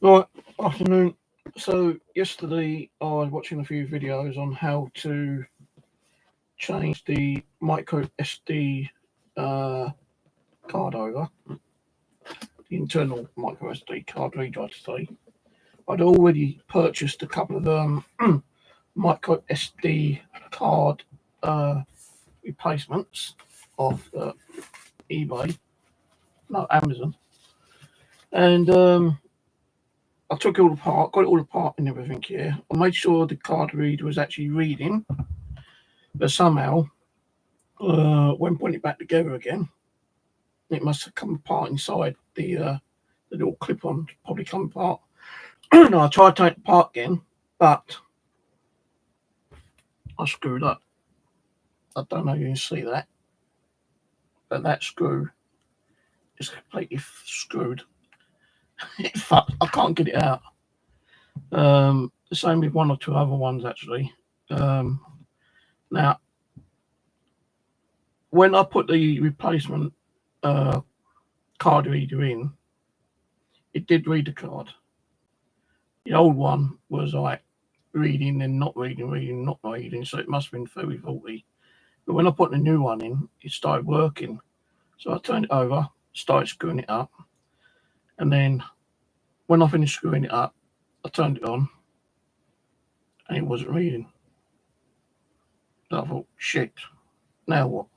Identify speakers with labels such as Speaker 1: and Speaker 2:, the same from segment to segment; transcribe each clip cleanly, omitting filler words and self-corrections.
Speaker 1: Right, afternoon. So yesterday I was watching a few videos on how to change the micro SD card over, the internal micro SD card reader today. I'd already purchased a couple of micro SD card replacements off eBay, no Amazon, and I took it all apart, got it all apart and everything here. I made sure the card reader was actually reading, but somehow, when putting it back together again, it must have come apart inside the little clip-on, probably come apart. No, I tried to take it apart again, but I screwed up. I don't know if you can see that, but that screw is completely screwed. I can't get it out. The same with one or two other ones actually. Now, when I put the replacement card reader in, it did read the card. The old one was like reading and not reading, not reading, so it must have been very faulty. But when I put the new one in, it started working. So I turned it over, started screwing it up, and then when I finished screwing it up, I turned it on, and it wasn't reading. So I thought, shit, now what?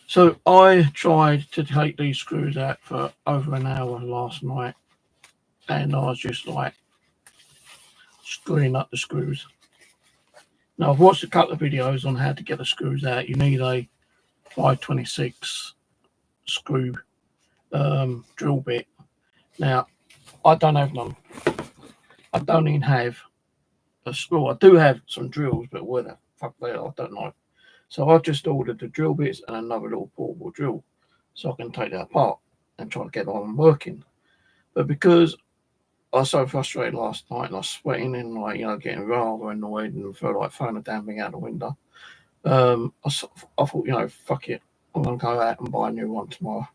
Speaker 1: So I tried to take these screws out for over an hour last night, and I was just like screwing up the screws. Now I've watched a couple of videos on how to get the screws out. You need a 526 screw drill bit. Now I don't have none. I don't even have a screw. I do have some drills, but where the fuck they are, I don't know. So I've just ordered the drill bits and another little portable drill so I can take that apart and try to get on working. But because I was so frustrated last night and I was sweating and getting rather annoyed and felt like throwing a damn thing out the window, I thought, fuck it, I'm going to go out and buy a new one tomorrow.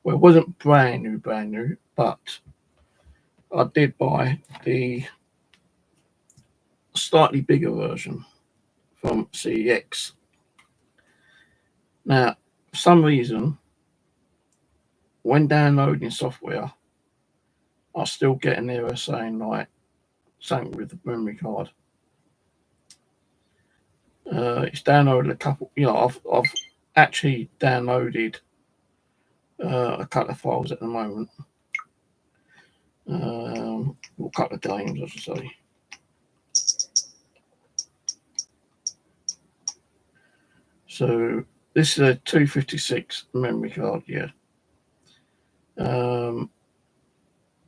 Speaker 1: Well, it wasn't brand new, but I did buy the slightly bigger version from CEX. Now, for some reason, when downloading software, I still get an error saying something with the memory card. It's downloaded a couple. I've actually downloaded a couple of files at the moment. A couple of games, I should say. So this is a 256 memory card, yeah.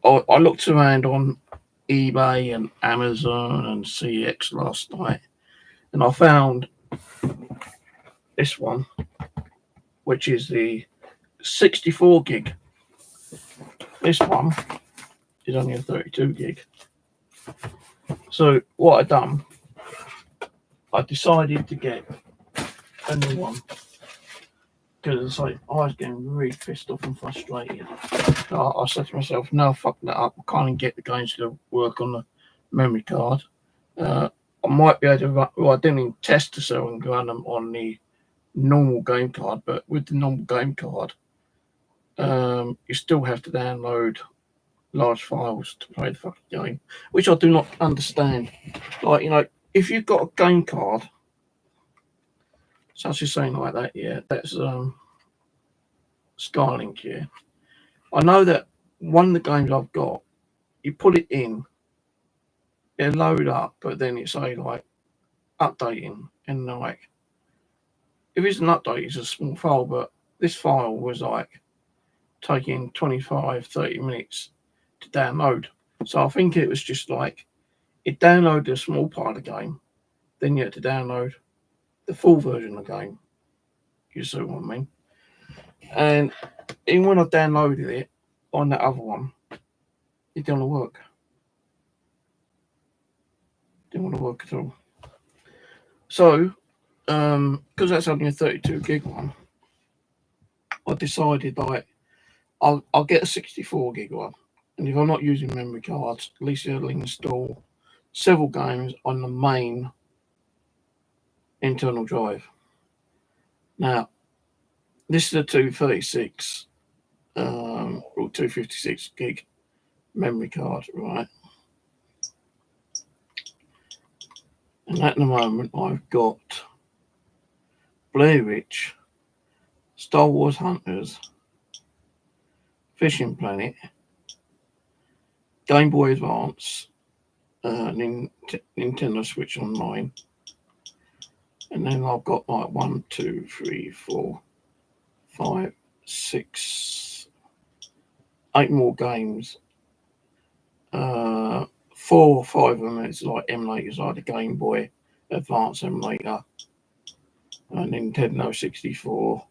Speaker 1: I looked around on eBay and Amazon and CX last night, and I found this one, which is the 64 gig. This one is only a 32 gig. So what I done, I decided to get a new one because I was getting really pissed off and frustrated. So I said to myself, no, fuck that up. I can't even get the games to work on the memory card. I might be able to run, well, I didn't even test to sell and run them on the normal game card, but with the normal game card, you still have to download large files to play the fucking game, which I do not understand. If you've got a game card, such as saying like that, yeah, that's Skylink here. I know that one of the games I've got, you put it in, it'll load up, but then it's updating, and if it's an update, it's a small file, but this file was taking 25-30 minutes to download. So I think it was just it downloaded a small part of the game, then you had to download the full version of the game. You see what I mean? And even when I downloaded it on that other one, it didn't want to work. Didn't want to work at all. So, because that's only a 32 gig one, I decided I'll get a 64 gig one, And if I'm not using memory cards, at least it'll install several games on the main internal drive. Now, this is a 236 or 256 gig memory card, right? And at the moment, I've got Blair Witch, Star Wars Hunters, Fishing Planet, Game Boy Advance, Nintendo Switch Online, and then I've got like 1, 2, 3, 4, 5, 6, 8 more games. 4 or 5 of them is like emulators, like the Game Boy Advance emulator, Nintendo 64,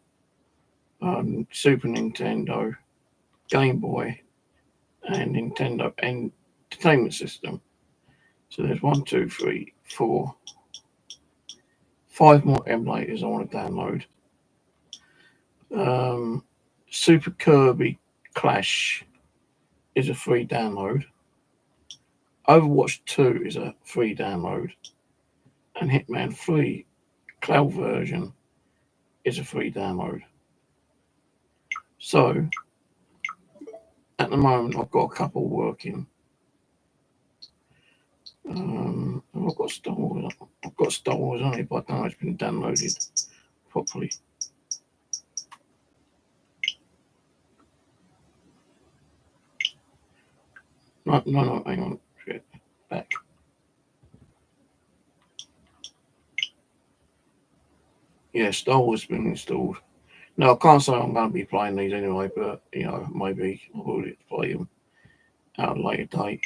Speaker 1: Super Nintendo, Game Boy, and Nintendo Entertainment System. So there's 1, 2, 3, 4, 5 more emulators I want to download. Super Kirby Clash is a free download. Overwatch 2 is a free download. And Hitman 3 cloud version is a free download. So at the moment I've got a couple working. I've got Star Wars. I've got Star Wars on it, but I don't know it's been downloaded properly. No, hang on. Back. Yeah, Star Wars has been installed. Now, I can't say I'm going to be playing these anyway, but, you know, maybe I will play them at a later date.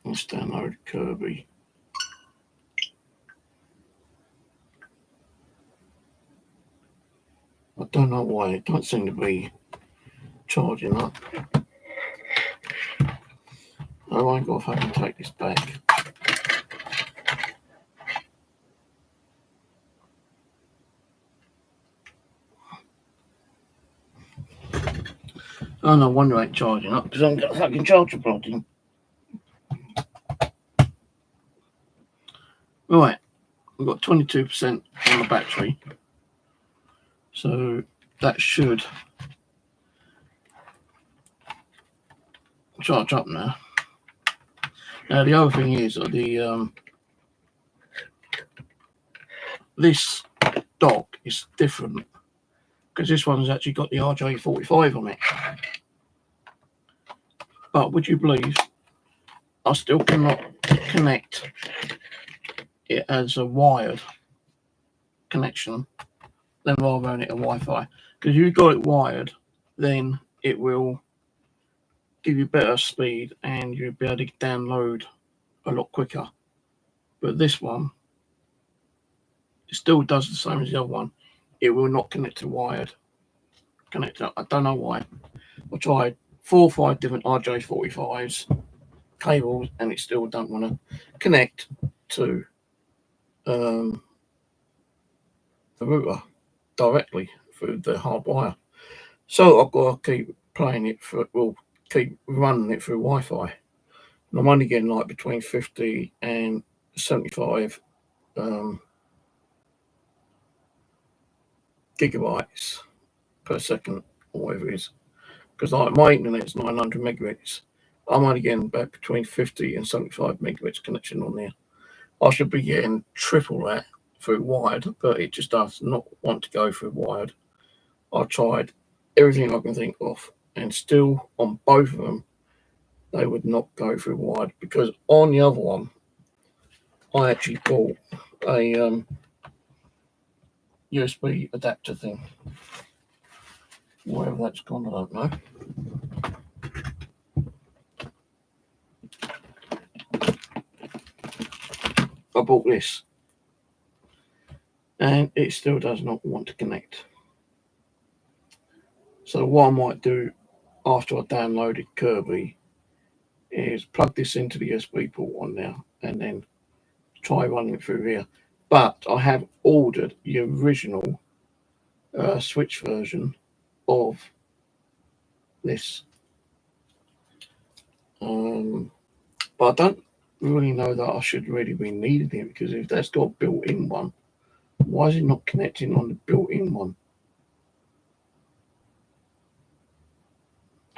Speaker 1: Let's download Kirby. I don't know why it don't seem to be charging up. I won't go if I can take this back. Oh no wonder it ain't charging up because I haven't got a fucking charger plugged in. Right, we've got 22% on the battery, so that should charge up now. Now the other thing is the this dock is different because this one's actually got the RJ45 on it. But would you believe I still cannot connect it as a wired connection, then rather than it a Wi-Fi. Because if you've got it wired, then it will give you better speed and you'll be able to download a lot quicker. But this one, it still does the same as the other one. It will not connect to wired connector. I don't know why. I tried 4 or 5 different RJ45s cables and it still don't want to connect to the router directly through the hard wire. So I've got to keep playing it keep running it through Wi-Fi. And I'm only getting like between 50 and 75 gigabytes per second or whatever it is. Because like my internet's 900 megabits. I'm only getting about between 50 and 75 megabits connection on there. I should be getting triple that through wired, but it just does not want to go through wired. I've tried everything I can think of, and still on both of them, they would not go through wired. Because on the other one, I actually bought a USB adapter thing. Wherever that's gone, I don't know. I bought this and it still does not want to connect. So what I might do after I downloaded Kirby is plug this into the USB port on now and then try running it through here. But I have ordered the original Switch version of this. But I don't really know that I should really be needing it, because if that's got a built-in one, why is it not connecting on the built-in one?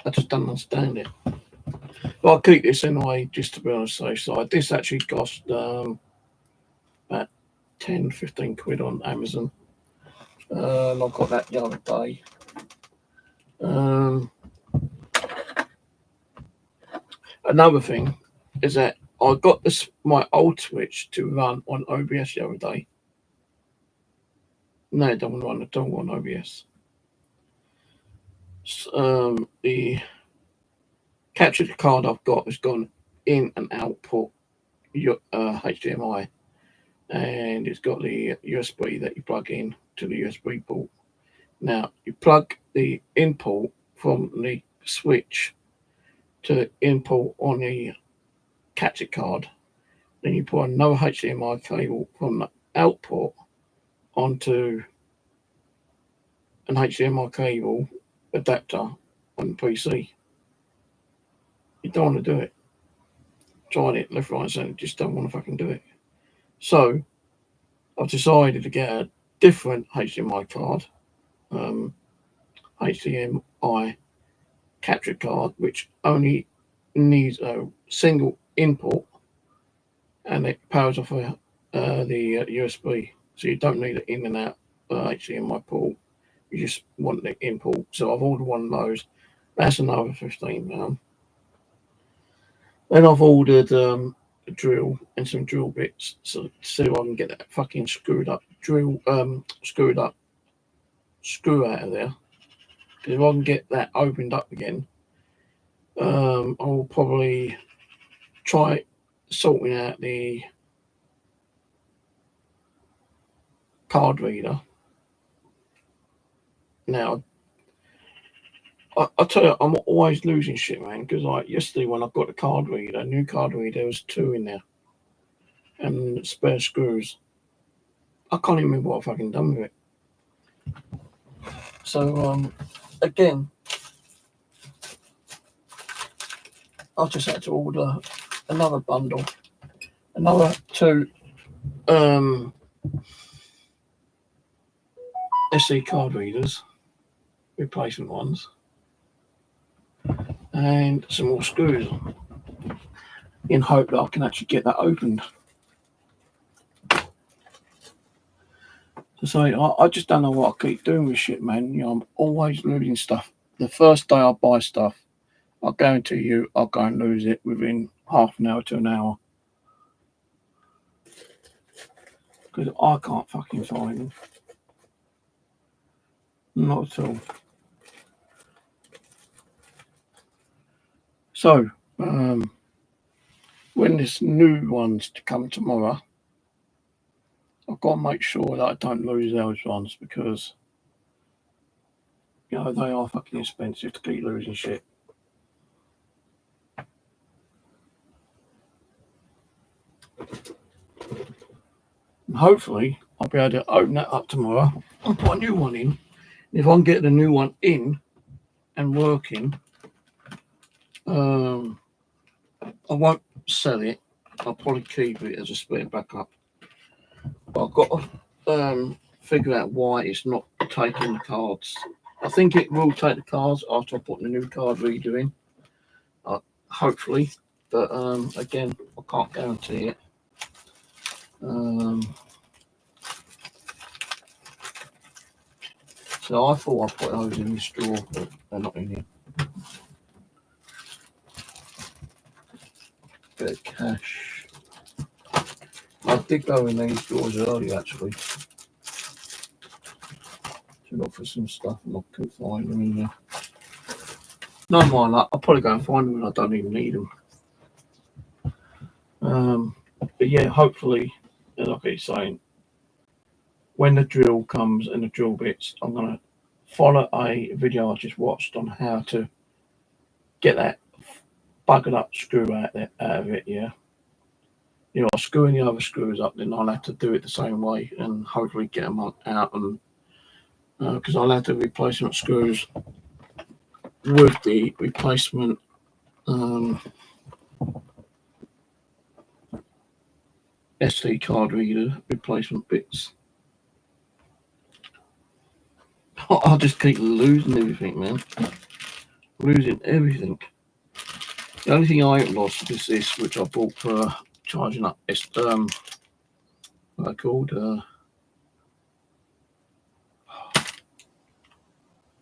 Speaker 1: I just don't understand it. But I'll keep this anyway, just to be on the safe side. This actually cost about 10-15 quid on Amazon. I got that the other day. Another thing is that I got my old Switch to run on OBS the other day. No, it don't run at all on OBS. The capture card I've got has gone in and output HDMI, and it's got the USB that you plug in to the USB port. Now you plug the input from the Switch to the input on the capture card, then you put another HDMI cable from the output onto an HDMI cable adapter on the PC. You don't want to do it. Tried it left, right, and centre, just don't want to fucking do it. So I've decided to get a different HDMI card, HDMI capture card, which only needs a single input, and it powers off the USB. So you don't need an in and out HDMI port. You just want the input. So I've ordered one of those. That's another £15. Then I've ordered a drill and some drill bits, so I can get that fucking screw out of there. Because if I can get that opened up again, I'll probably try sorting out the card reader. Now, I tell you, I'm always losing shit, man. Because like yesterday, when I got the card reader, new card reader, there was 2 in there, and spare screws. I can't even remember what I've fucking done with it. So again, I just had to order another bundle, another 2 SD card readers, replacement ones, and some more screws, in hope that I can actually get that opened. So I just don't know what I keep doing with shit, man. You know, I'm always losing stuff. The first day I buy stuff, I guarantee you I'll go and lose it within half an hour to an hour. Because I can't fucking find them. Not at all. So, when this new one's to come tomorrow, I've got to make sure that I don't lose those ones, because, you know, they are fucking expensive to keep losing shit. And hopefully, I'll be able to open that up tomorrow and put a new one in. And if I can get the new one in and working, I won't sell it. I'll probably keep it as a spare backup. But I've got to figure out why it's not taking the cards. I think it will take the cards after I put the new card reader in. Hopefully. But again, I can't guarantee it. So I thought I put those in this drawer, but they're not in here. Bit of cash. I did go in these drawers earlier, actually, to look for some stuff, and I couldn't find them in there. No mind that, I'll probably go and find them when I don't even need them. But yeah, hopefully, like I keep saying, when the drill comes and the drill bits, I'm going to follow a video I just watched on how to get that buggered up screw out of it, yeah. You know, screwing the other screws up, then I'll have to do it the same way and hopefully get them out and because I'll have the replacement screws with the replacement SD card reader replacement bits. I just keep losing everything, man. Losing everything. The only thing I haven't lost is this, which I bought for charging up. What I called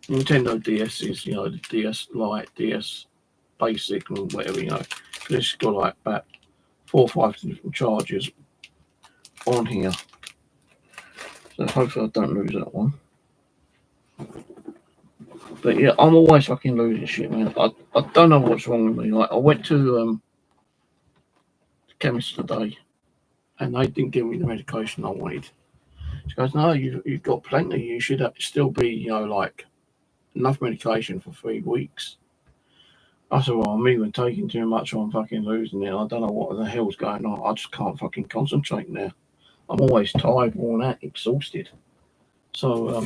Speaker 1: Nintendo DS's, the DS Lite, DS Basic, and whatever, because it's got like about 4 or 5 different chargers on here. So hopefully I don't lose that one. But yeah, I'm always fucking losing shit, man. I don't know what's wrong with me. Like, I went to the chemist today, and they didn't give me the medication I wanted. She goes, "No, you've got plenty. You should still be, like enough medication for 3 weeks." I said, "Well, I'm even taking too much. I'm fucking losing it. I don't know what the hell's going on. I just can't fucking concentrate now. I'm always tired, worn out, exhausted." So,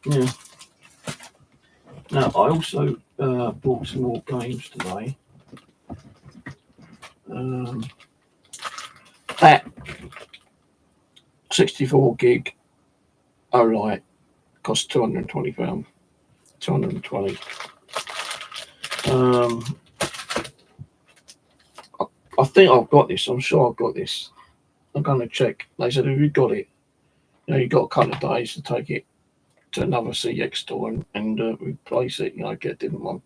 Speaker 1: yeah. Now, I also bought some more games today. That 64 gig OLED cost £220. 220. I think I've got this. I'm sure I've got this. I'm going to check. They said, "Have you got it? You've got a couple of days to take it to another CX store and replace it, get a different one,"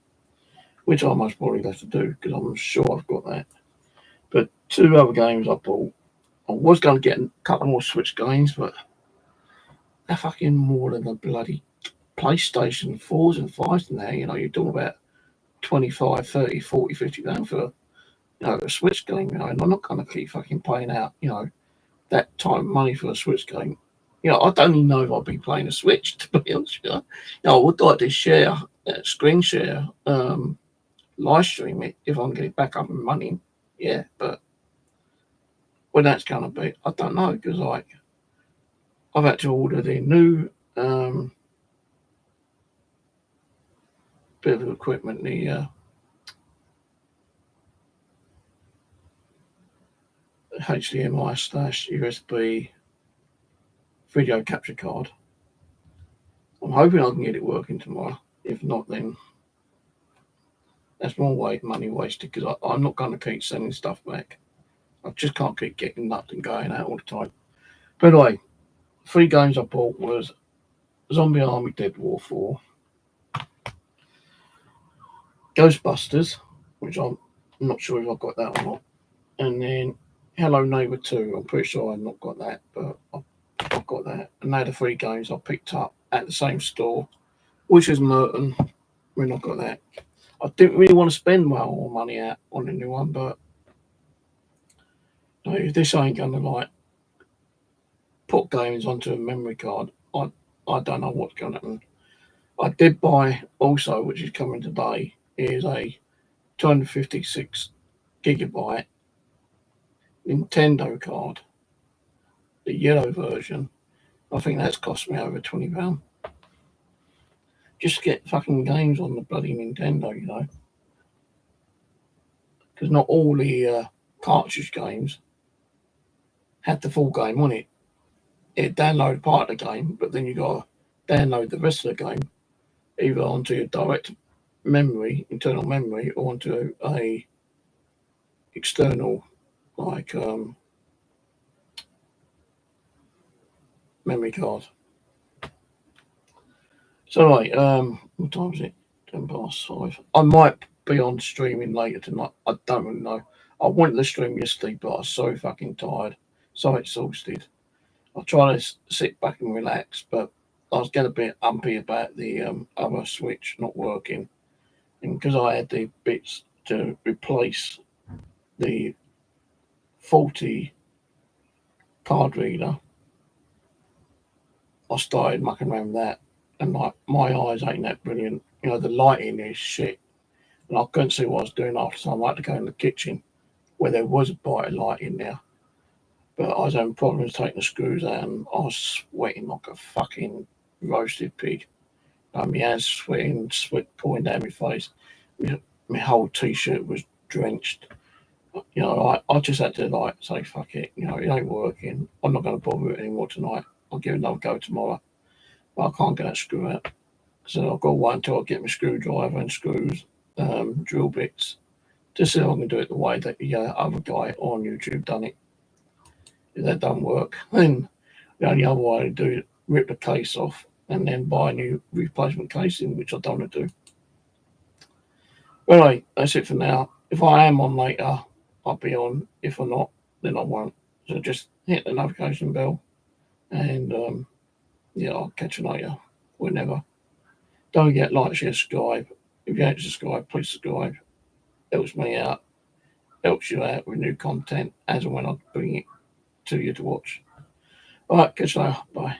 Speaker 1: which I most probably have to do because I'm sure I've got that. But 2 other games I bought. I was going to get a couple more Switch games, but they're fucking more than the bloody PlayStation 4s and 5s now. You're talking about 25, 30, 40, 50 pounds for, a Switch game, and I'm not going to keep fucking paying out, that type of money for a Switch game. I don't even know if I'll be playing a Switch, to be honest with you. I would like to share, screen share, live stream it if I can get it back up and running. Yeah, but when that's going to be, I don't know, because, I've had to order the new bit of equipment, the HDMI/USB video capture card. I'm hoping I can get it working tomorrow. If not, then that's more money wasted, because I'm not going to keep sending stuff back. I just can't keep getting nuts and going out all the time. But anyway, 3 games I bought was Zombie Army Dead War 4, Ghostbusters, which I'm not sure if I've got that or not, and then Hello Neighbor 2. I'm pretty sure I've not got that, but I've got that. And they're the 3 games I picked up at the same store, which is Merton, when I got that. I didn't really want to spend my whole money out on a new one, but if this ain't going to put games onto a memory card, I don't know what's going to happen. I did buy also, which is coming today, is a 256 gigabyte Nintendo card, the yellow version. I think that's cost me over £20. Just to get fucking games on the bloody Nintendo, because not all the cartridge games had the full game on it. It downloaded part of the game, but then you got to download the rest of the game either onto your direct memory, internal memory, or onto a external memory card. So what time is it? 5:10. I might be on streaming later tonight. I don't really know. I wanted to stream yesterday, but I was so fucking tired, so exhausted. I try to sit back and relax, but I was getting a bit umpy about the other Switch not working, and because I had the bits to replace the faulty card reader, I started mucking around with that, and my eyes ain't that brilliant. The lighting is shit, and I couldn't see what I was doing after, so I had to go in the kitchen where there was a brighter light in there, But I was having problems taking the screws out, and I was sweating like a fucking roasted pig. My hands sweating, sweat pouring down my face. My whole t-shirt was drenched. I just had to say fuck it. It ain't working. I'm not going to bother it anymore tonight. I'll give it another go tomorrow. But I can't get that screw out. So I've got to wait until I get my screwdriver and screws, drill bits, to see if I can do it the way that the other guy on YouTube done it. If that doesn't work, then the only other way to do it, rip the case off and then buy a new replacement casing, which I don't want to do. But anyway, that's it for now. If I am on later, I'll be on. If I'm not, then I won't. So just hit the notification bell and I'll catch you later whenever. Don't forget, like, share, subscribe. If you ain't subscribed, please subscribe. Helps me out. Helps you out with new content as and when I bring it to you to watch. All right, catch you later. Bye.